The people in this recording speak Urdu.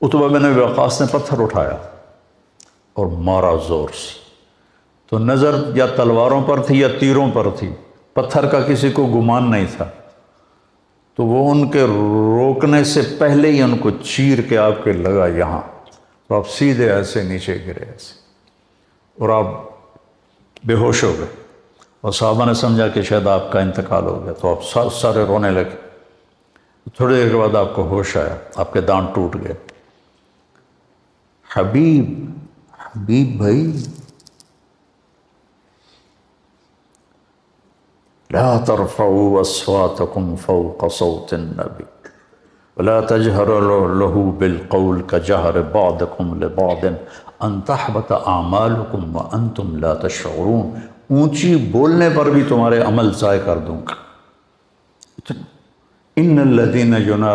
عتبہ بن ابی وقاص نے پتھر اٹھایا اور مارا زور سے، تو نظر یا تلواروں پر تھی یا تیروں پر تھی، پتھر کا کسی کو گمان نہیں تھا، تو وہ ان کے روکنے سے پہلے ہی ان کو چیر کے آپ کے لگا یہاں، تو آپ سیدھے ایسے نیچے گرے ایسے، اور آپ بے ہوش ہو گئے، اور صحابہ نے سمجھا کہ شاید آپ کا انتقال ہو گیا، تو آپ سارے رونے لگے۔ تھوڑی دیر کے بعد آپ کو ہوش آیا، آپ کے دانت ٹوٹ گئے۔ حبیب بھائی، لا ترفعوا اصواتكم فوق صوت النبي ولا تجهروا له بالقول كجهر بعضكم لبعض ان تحبط اعمالكم وانتم لا تشعرون، اونچی بولنے پر بھی تمہارے عمل ضائع کر دوں گا۔ ان الذين